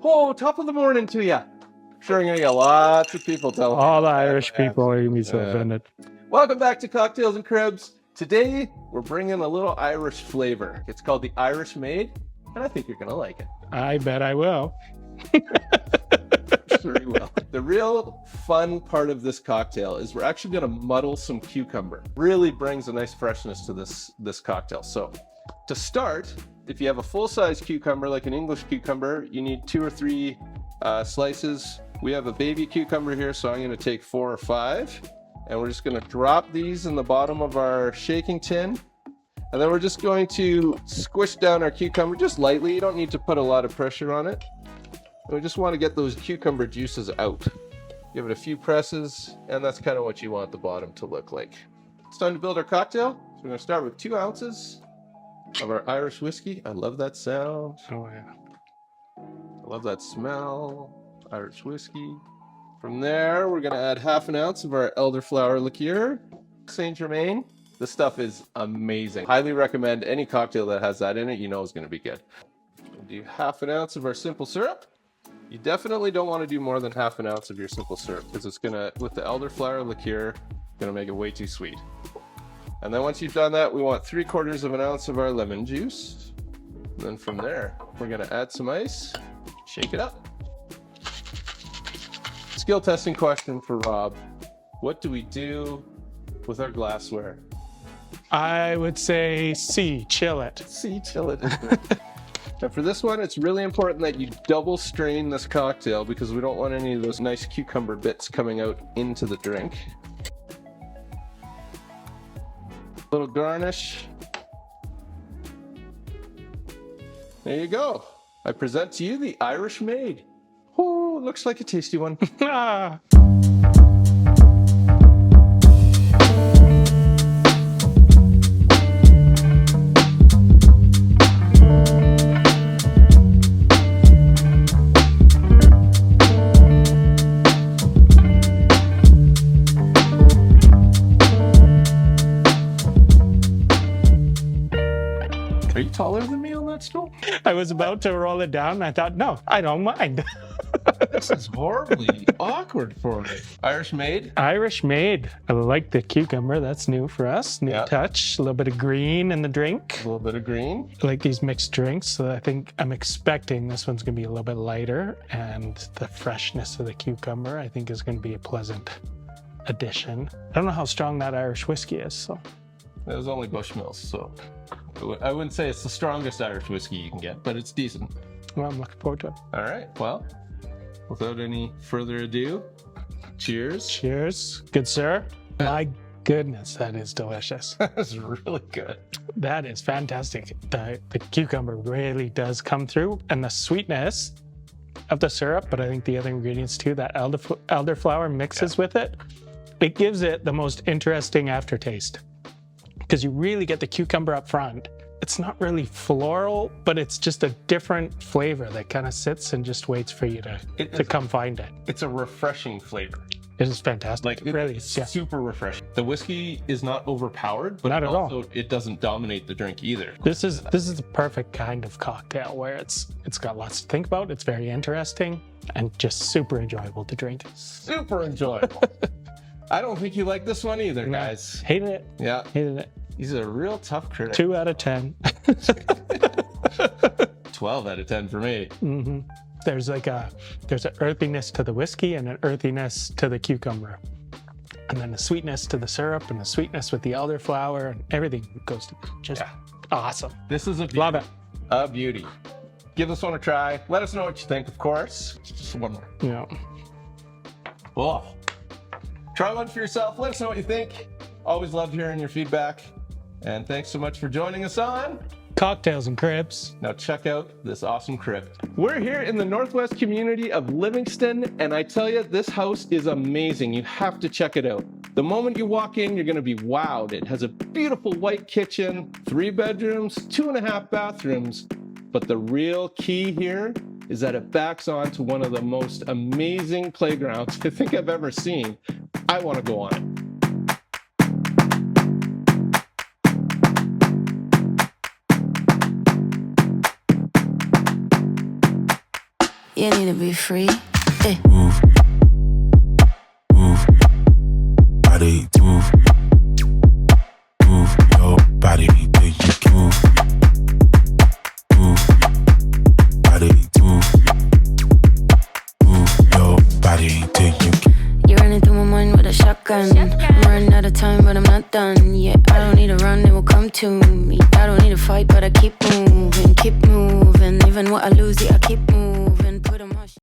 Oh, top of the morning to you. Sure, I'm going to get lots of people telling me. All the Irish people are going to be so offended. Welcome back to Cocktails and Cribs. Today, we're bringing a little Irish flavor. It's called the Irish Maid, and I think you're going to like it. I bet I will. Sure you will. The real fun part of this cocktail is we're actually going to muddle some cucumber. Really brings a nice freshness to this cocktail. So to start, if you have a full-size cucumber, like an English cucumber, you need 2 or 3 slices. We have a baby cucumber here, so I'm going to take 4 or 5. And we're just going to drop these in the bottom of our shaking tin. And then we're just going to squish down our cucumber just lightly. You don't need to put a lot of pressure on it. We just want to get those cucumber juices out. Give it a few presses, and that's kind of what you want the bottom to look like. It's time to build our cocktail. So we're going to start with 2 ounces of our Irish whiskey. I love that sound. Oh, yeah. I love that smell. Irish whiskey. From there, we're going to add half an ounce of our Elderflower liqueur. Saint Germain. This stuff is amazing. Highly recommend any cocktail that has that in it. You know it's going to be good. We'll do half an ounce of our simple syrup. You definitely don't want to do more than half an ounce of your simple syrup because it's going to, with the Elderflower liqueur, going to make it way too sweet. And then once you've done that, we want 3/4 of an ounce of our lemon juice. And then from there, we're going to add some ice, shake it up. Skill testing question for Rob. What do we do with our glassware? I would say C, chill it. See, chill it. Now for this one, it's really important that you double strain this cocktail because we don't want any of those nice cucumber bits coming out into the drink. A little garnish. There you go. I present to you the Irish Maid. Oh, looks like a tasty one. Ah. Are you taller than me on that stool? I was about to roll it down, and I thought, no, I don't mind. This is horribly awkward for me. Irish Maid? Irish Maid. I like the cucumber. That's new for us. New touch. A little bit of green in the drink. A little bit of green. I like these mixed drinks, so I think I'm expecting this one's going to be a little bit lighter, and the freshness of the cucumber I think is going to be a pleasant addition. I don't know how strong that Irish whiskey is, so. It was only Bushmills, so I wouldn't say it's the strongest Irish whiskey you can get, but it's decent. Well, I'm looking forward to it. All right, well, without any further ado, cheers. Cheers. Good sir. My goodness, that is delicious. That's really good. That is fantastic. The cucumber really does come through, and the sweetness of the syrup, but I think the other ingredients too, that elderflower mixes with it. It gives it the most interesting aftertaste because you really get the cucumber up front. It's not really floral, but it's just a different flavor that kind of sits and just waits for you to come find it. It's a refreshing flavor. It is fantastic. Like, it really it's is. Yeah. super refreshing. The whiskey is not overpowered, but Not at all. also it doesn't dominate the drink either. This is the perfect kind of cocktail where it's got lots to think about. It's very interesting and just super enjoyable to drink. Super enjoyable. I don't think you like this one either, guys. Hated it. Yeah, Hated it. he's a real tough critic. 2 out of 10. 12 out of 10 for me. Mm-hmm. There's an earthiness to the whiskey and an earthiness to the cucumber. And then the sweetness to the syrup and the sweetness with the elderflower and everything goes to just awesome. This is a beauty. Love it. A beauty. Give this one a try. Let us know what you think, of course. Just one more. Yeah. Oh. Try one for yourself. Let us know what you think. Always love hearing your feedback. And thanks so much for joining us on Cocktails and Cribs. Now check out this awesome crib. We're here in the northwest community of Livingston, and I tell you, this house is amazing. You have to check it out. The moment you walk in, you're gonna be wowed. It has a beautiful white kitchen, 3 bedrooms, 2.5 bathrooms. But the real key here is that it backs onto one of the most amazing playgrounds I think I've ever seen. I wanna go on it. You need to be free. Move, move, body, move, move your body till you can move, move, body, move, move your body till you can. You're running through my mind with a shotgun. I'm running out of time, but I'm not done. Yeah, I don't need to run, it will come to me. I don't need to fight, but I keep moving, keep moving. Even what I lose, yeah, I keep moving.